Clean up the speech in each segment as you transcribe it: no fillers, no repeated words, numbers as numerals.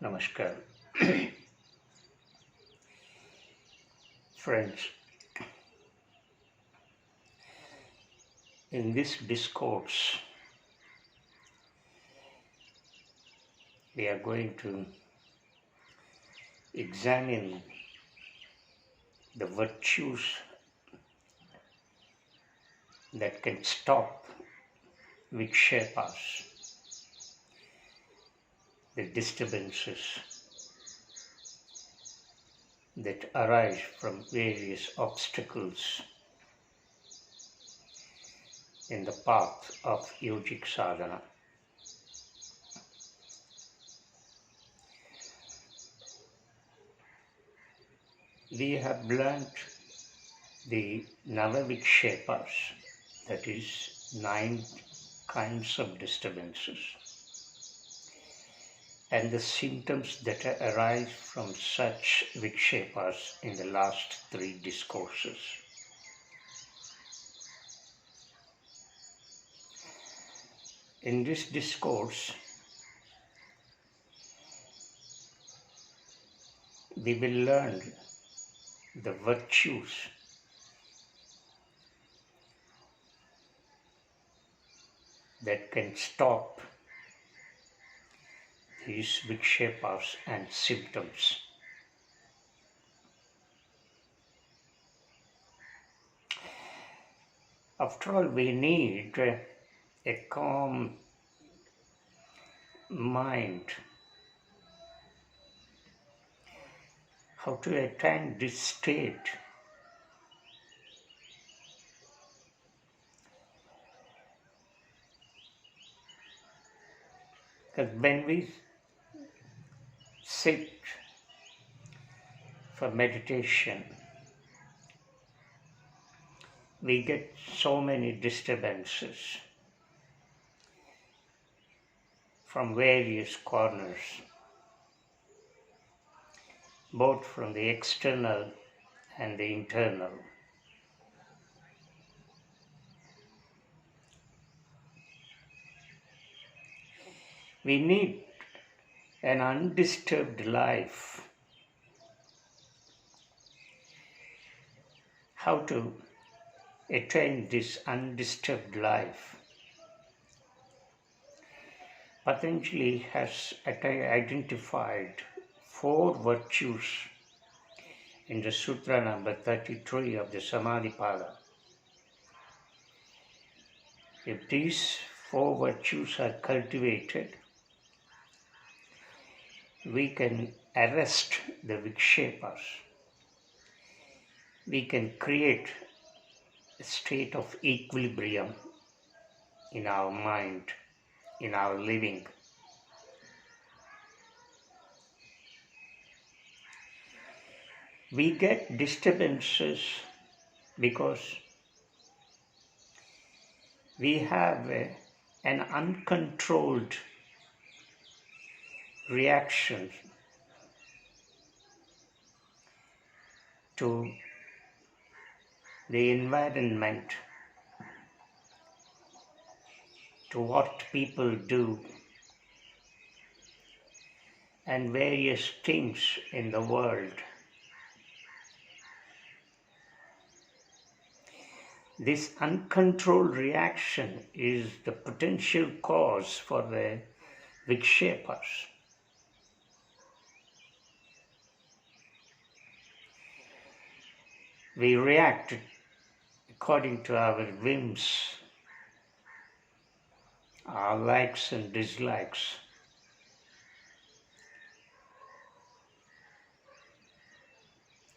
Namaskar. Friends, in this discourse, we are going to examine the virtues that can stop Vikshepas, the disturbances that arise from various obstacles in the path of yogic sadhana. We have learnt the Vikshepas, that is 9 kinds of disturbances, and the symptoms that arise from such Vikshepas in the last 3 discourses. In this discourse, we will learn the virtues that can stop these Vikshepas and symptoms. After all, we need a calm mind. How to attain this state? Because when we sit for meditation, we get so many disturbances from various corners, both from the external and the internal. We need an undisturbed life. How to attain this undisturbed life? Patanjali has identified 4 virtues in the Sutra number 33 of the Samadhipada. If these 4 virtues are cultivated, we can arrest the Vikshepas. We can create a state of equilibrium in our mind, in our living. We get disturbances because we have an uncontrolled reaction to the environment, to what people do, and various things in the world. This uncontrolled reaction is the potential cause for the Vikshepas. We react according to our whims, our likes and dislikes.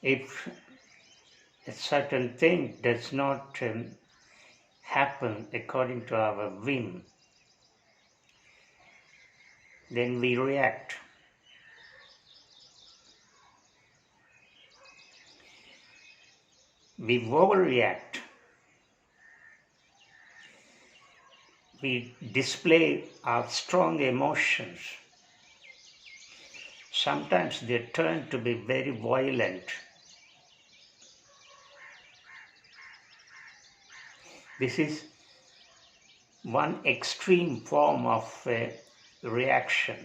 If a certain thing does not happen according to our whim, then we react. We overreact. We display our strong emotions. Sometimes they turn to be very violent. This is one extreme form of reaction.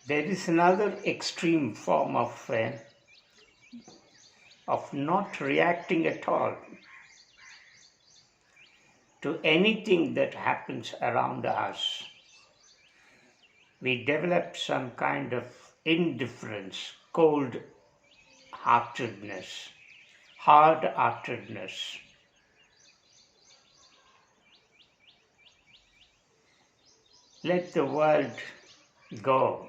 There is another extreme form of not reacting at all to anything that happens around us. We develop some kind of indifference, cold-heartedness, hard-heartedness. Let the world go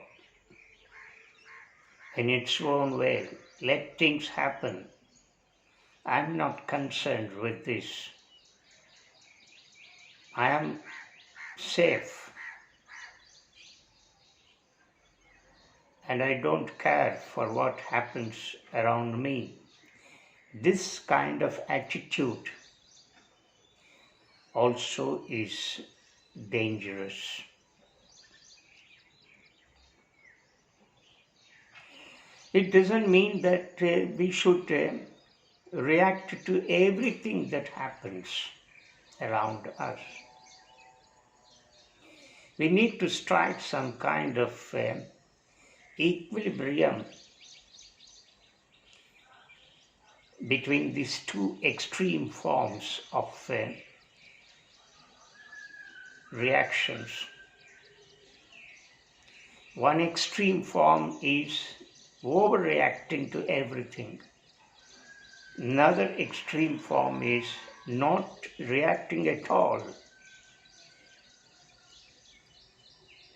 in its own way. Let things happen. I'm not concerned with this. I am safe and I don't care for what happens around me. This kind of attitude also is dangerous. It doesn't mean that we should react to everything that happens around us. We need to strike some kind of equilibrium between these two extreme forms of reactions. One extreme form is overreacting to everything. Another extreme form is not reacting at all,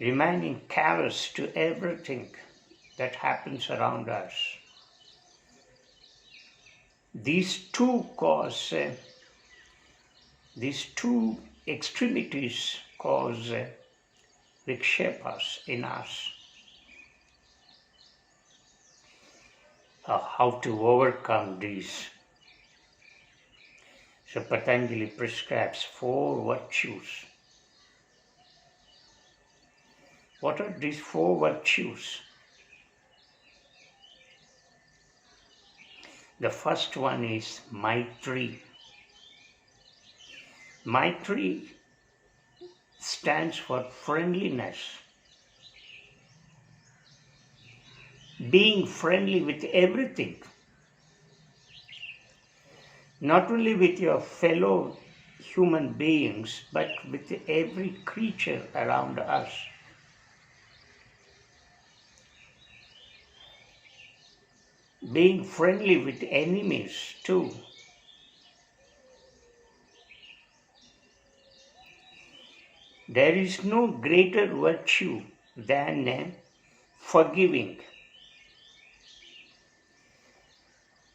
remaining callous to everything that happens around us. These two extremities cause Vikshepas in us. How to overcome these? So Patanjali prescribes 4 virtues. What are these 4 virtues? The first one is Maitri. Maitri stands for friendliness. Being friendly with everything. Not only with your fellow human beings, but with every creature around us. Being friendly with enemies too. There is no greater virtue than forgiving.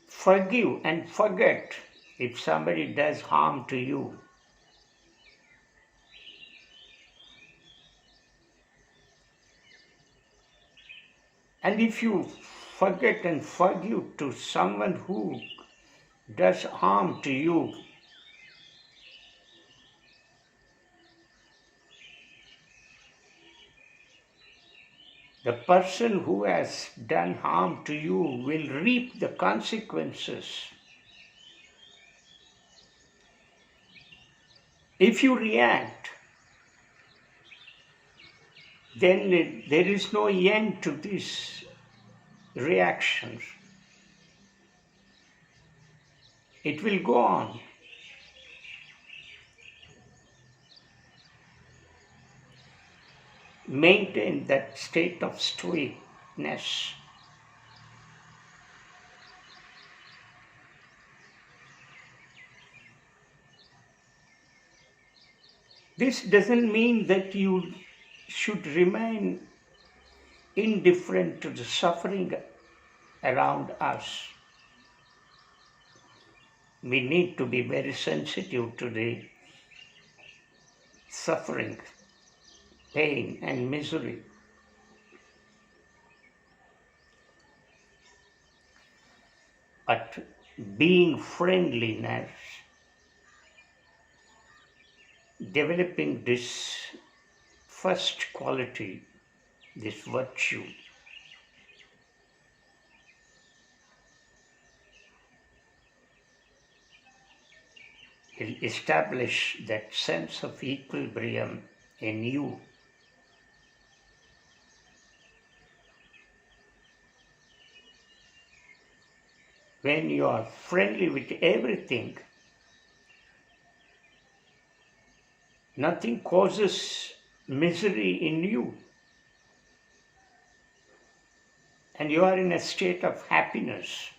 Forgive and forget if somebody does harm to you. And if you forget and forgive to someone who does harm to you, the person who has done harm to you will reap the consequences. If you react, then there is no end to these reactions. It will go on. Maintain that state of stoicness. This doesn't mean that you should remain indifferent to the suffering around us. We need to be very sensitive to the suffering, pain and misery. But being friendliness, developing this first quality, this virtue, will establish that sense of equilibrium in you. when you are friendly with everything, nothing causes misery in you, and you are in a state of happiness.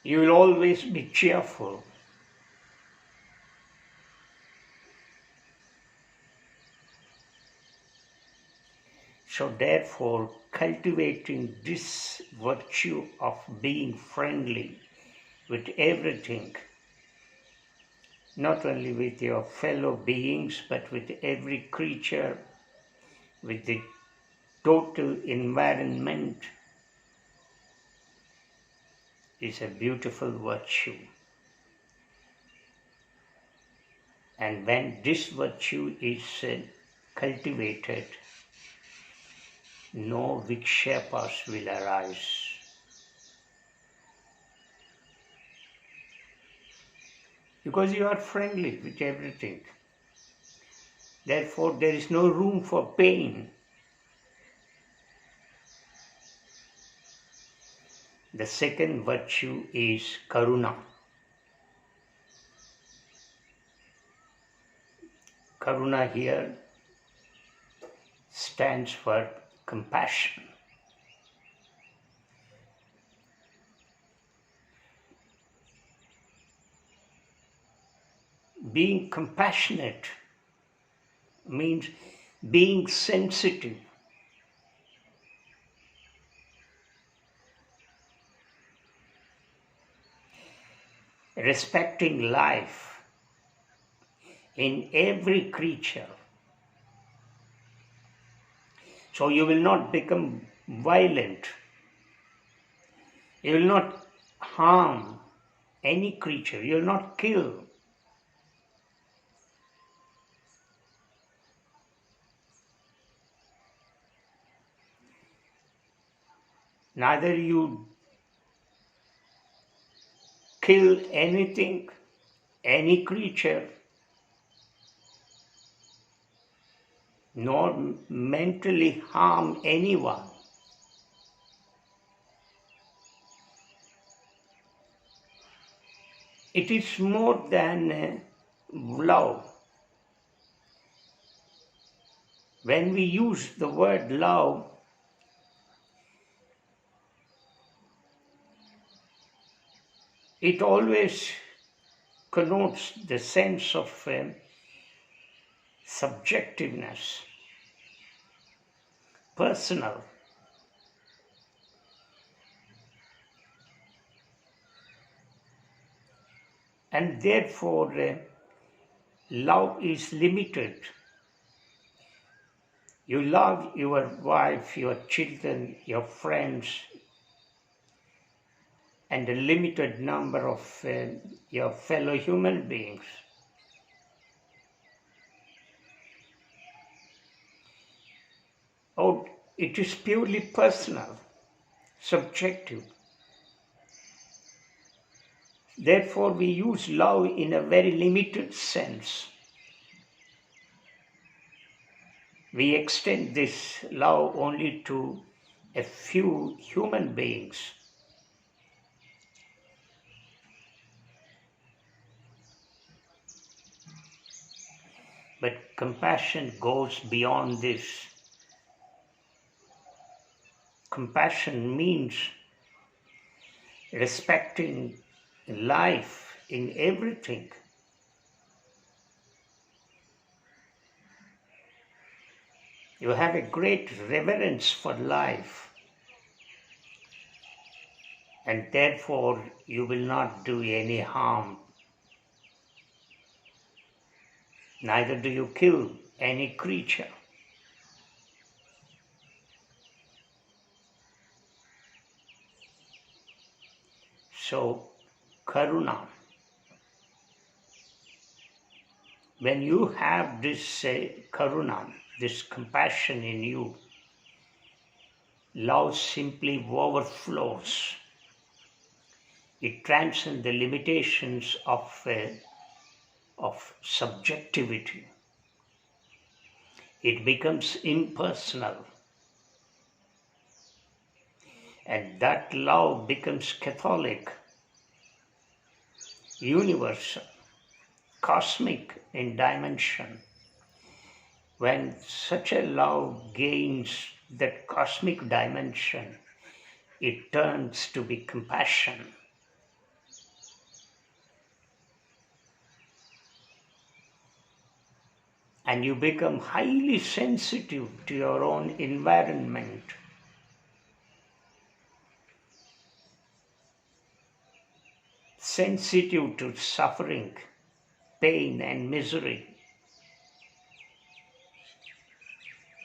You will always be cheerful. So therefore, cultivating this virtue of being friendly with everything, not only with your fellow beings, but with every creature, with the total environment, is a beautiful virtue. And when this virtue is cultivated, no Vikshepas will arise. Because you are friendly with everything. Therefore, there is no room for pain. The second virtue is Karuna. Karuna here stands for compassion. Being compassionate means being sensitive, respecting life in every creature. So you will not become violent. You will not harm any creature. You will not kill. Neither you kill anything, any creature, nor mentally harm anyone. It is more than love. When we use the word love, it always connotes the sense of subjectiveness, personal. And therefore, love is limited. You love your wife, your children, your friends, and a limited number of your fellow human beings. Oh, it is purely personal, subjective. Therefore, we use love in a very limited sense. We extend this love only to a few human beings. But compassion goes beyond this. Compassion means respecting life in everything. You have a great reverence for life, and therefore you will not do any harm. Neither do you kill any creature. So, Karuna, when you have this Karuna, this compassion in you, love simply overflows. It transcends the limitations of subjectivity. It becomes impersonal. And that love becomes Catholic, universal, cosmic in dimension. When such a love gains that cosmic dimension, it turns to be compassion. And you become highly sensitive to your own environment. Sensitive to suffering, pain and misery.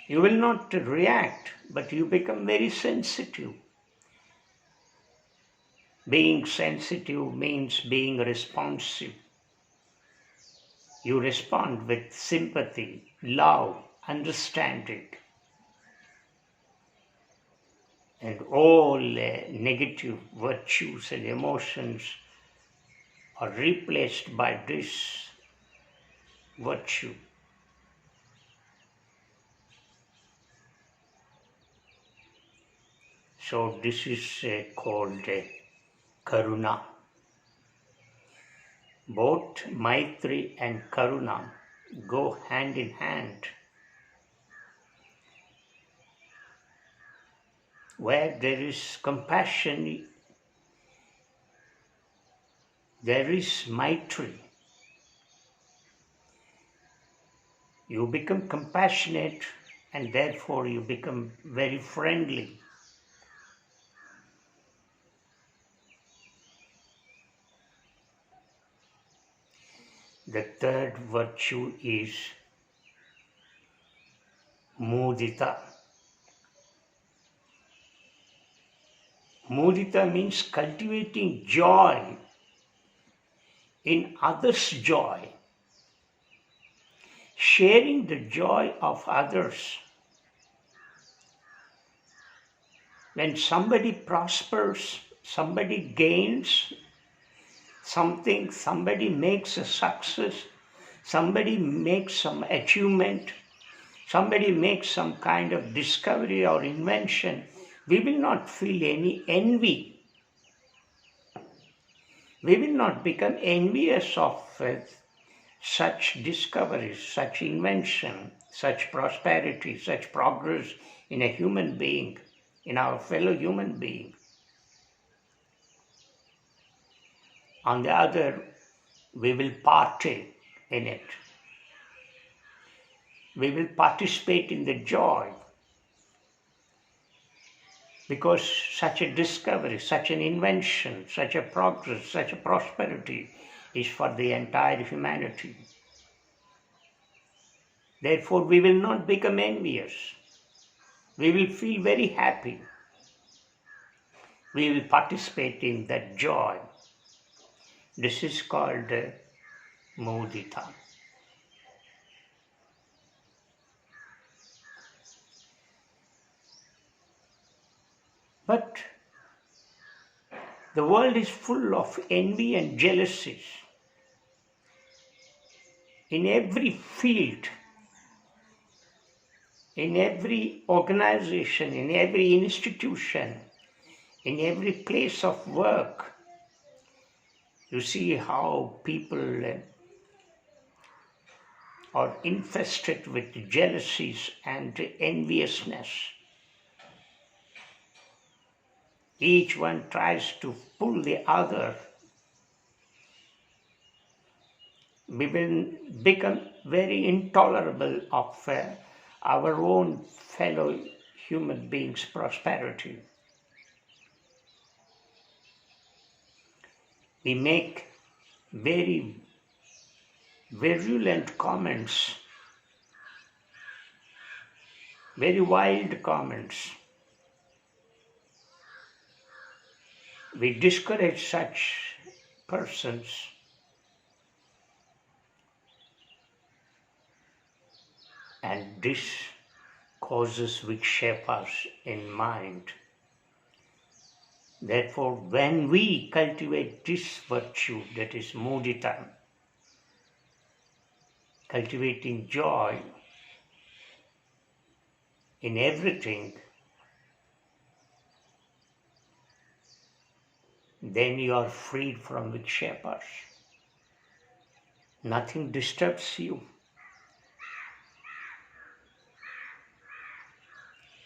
You will not react, but you become very sensitive. Being sensitive means being responsive. You respond with sympathy, love, understanding. And all negative virtues and emotions are replaced by this virtue. So this is called Karuna. Both Maitri and Karuna go hand in hand. Where there is compassion, there is Maitri. You become compassionate and therefore you become very friendly. The third virtue is Mudita. Mudita means cultivating joy in others' joy, sharing the joy of others. When somebody prospers, somebody gains something, somebody makes a success, somebody makes some achievement, somebody makes some kind of discovery or invention, we will not feel any envy. We will not become envious of such discoveries, such invention, such prosperity, such progress in a human being, in our fellow human being. On the other, we will partake in it. We will participate in the joy because such a discovery, such an invention, such a progress, such a prosperity is for the entire humanity. Therefore, we will not become envious. We will feel very happy. We will participate in that joy. This is called Mudita. But the world is full of envy and jealousies. In every field, in every organization, in every institution, in every place of work, you see how people are infested with jealousies and enviousness. Each one tries to pull the other. We will become very intolerable of our own fellow human beings' prosperity. We make very virulent comments, very wild comments. We discourage such persons. And this causes Vikshepas in mind. Therefore, when we cultivate this virtue, that is Mudita, cultivating joy, in everything, then you are freed from Vikshepas. Nothing disturbs you.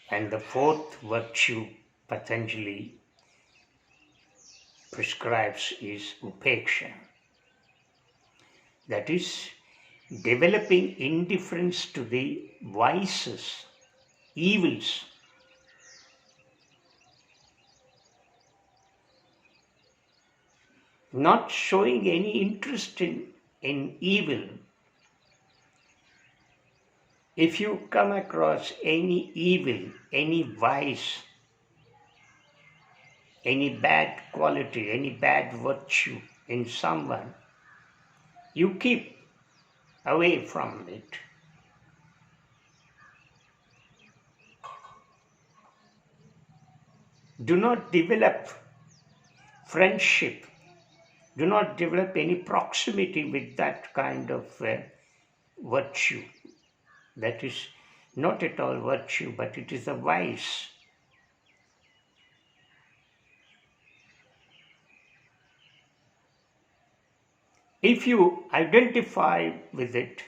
And the fourth virtue Patanjali prescribes is Upeksha. That is, developing indifference to the vices, evils. Not showing any interest in evil. If you come across any evil, any vice, any bad quality, any bad virtue in someone, you keep away from it. Do not develop friendship. Do not develop any proximity with that kind of virtue. That is not at all virtue, but it is a vice. If you identify with it,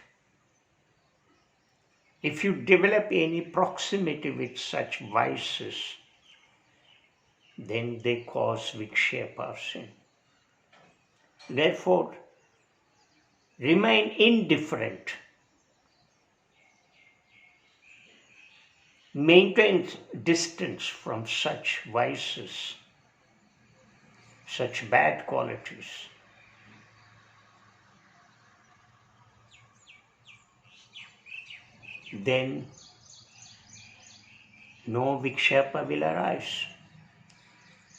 if you develop any proximity with such vices, then they cause Vikshepas. Therefore, remain indifferent. Maintain distance from such vices, such bad qualities. Then no Vikshepa will arise.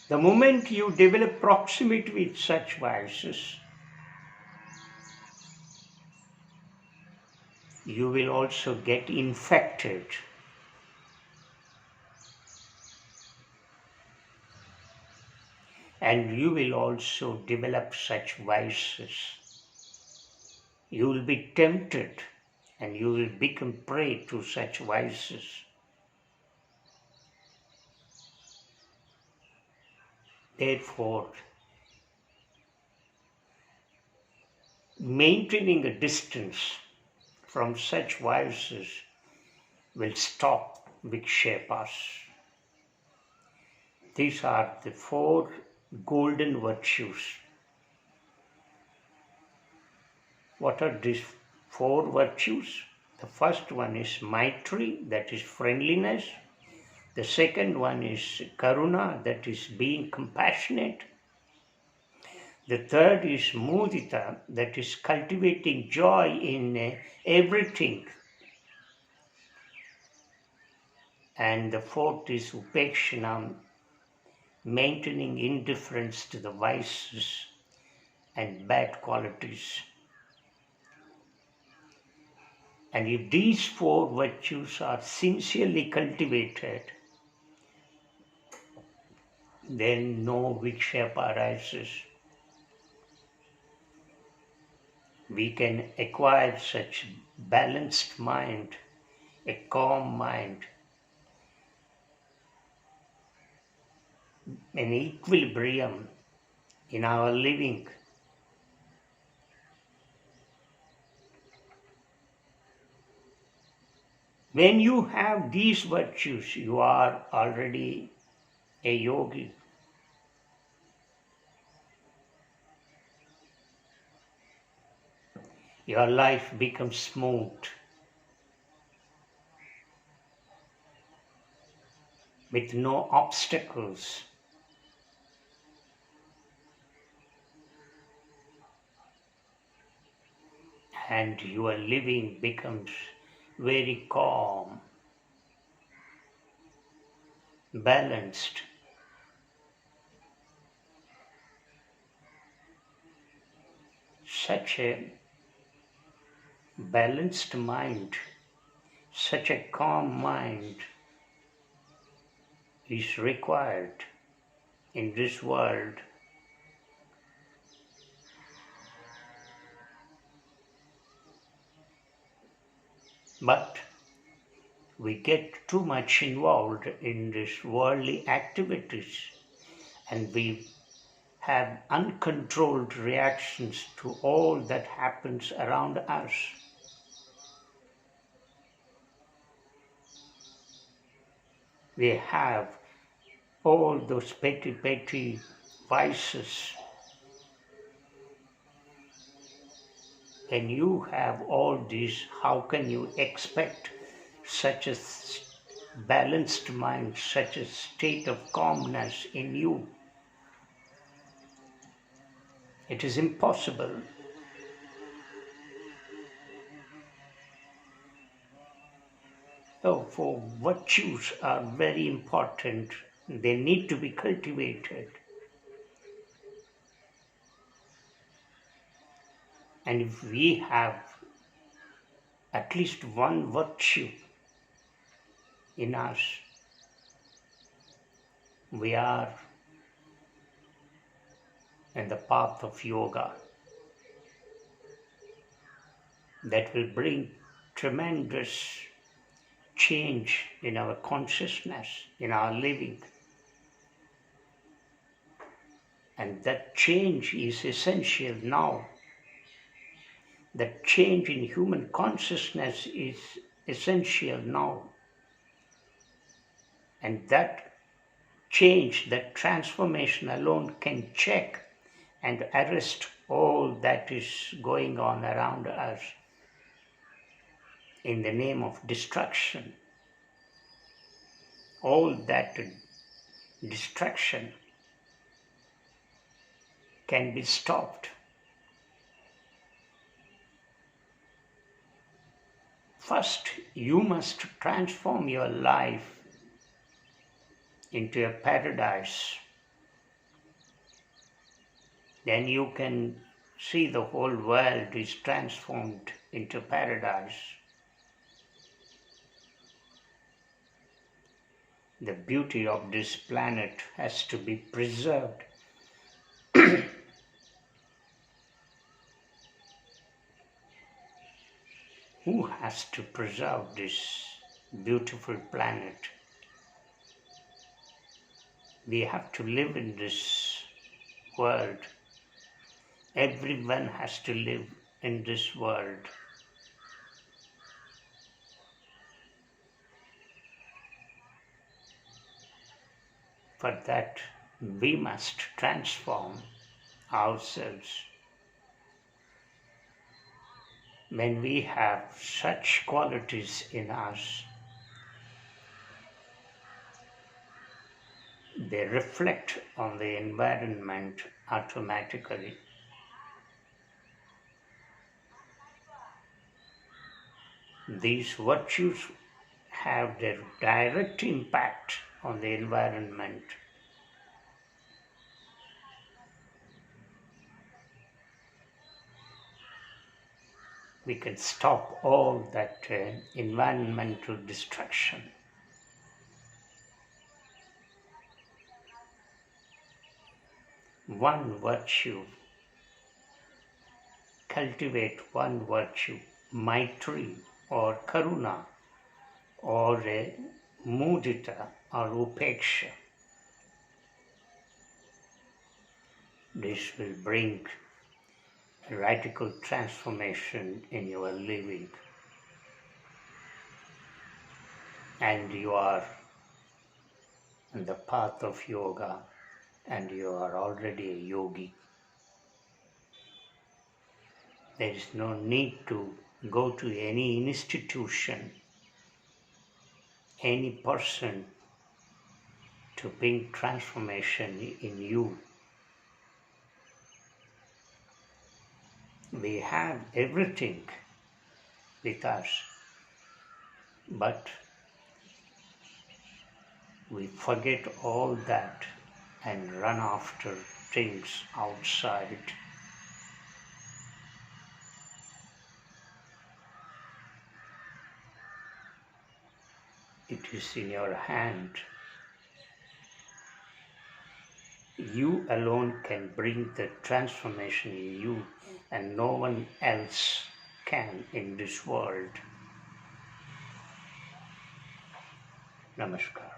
The moment you develop proximity with such vices, you will also get infected. And you will also develop such vices. You will be tempted and you will become prey to such vices. Therefore, maintaining a distance from such vices will stop Vikshepas. These are the four golden virtues. What are these four virtues? The first one is Maitri, that is friendliness. The second one is Karuna, that is being compassionate. The third is Mudita, that is cultivating joy in everything. And the fourth is Upeksha, maintaining indifference to the vices and bad qualities. And if these four virtues are sincerely cultivated, then no Vikshepa arises. We can acquire such balanced mind, a calm mind, an equilibrium in our living. When you have these virtues, you are already a yogi. Your life becomes smooth. With no obstacles. And your living becomes very calm, balanced. Such a balanced mind, such a calm mind is required in this world. But we get too much involved in these worldly activities and we have uncontrolled reactions to all that happens around us. We have all those petty vices. When you have all these, how can you expect such a balanced mind, such a state of calmness in you? It is impossible. So, for virtues are very important. They need to be cultivated. And if we have at least one virtue in us, we are in the path of yoga. That will bring tremendous change in our consciousness, in our living. And that change is essential now. That change in human consciousness is essential now. And that change, that transformation alone can check and arrest all that is going on around us in the name of destruction. All that destruction can be stopped. First, you must transform your life into a paradise. Then you can see the whole world is transformed into paradise. The beauty of this planet has to be preserved. Who has to preserve this beautiful planet? We have to live in this world. Everyone has to live in this world. For that, we must transform ourselves. When we have such qualities in us, they reflect on the environment automatically. These virtues have their direct impact on the environment. We can stop all that environmental destruction. One virtue, cultivate one virtue, Maitri or Karuna or Mudita or Upeksha. This will bring a radical transformation in your living. And you are on the path of yoga and you are already a yogi. There is no need to go to any institution, any person to bring transformation in you. We have everything with us, but we forget all that and run after things outside. It is in your hand. You alone can bring the transformation in you, and no one else can in this world. Namaskar.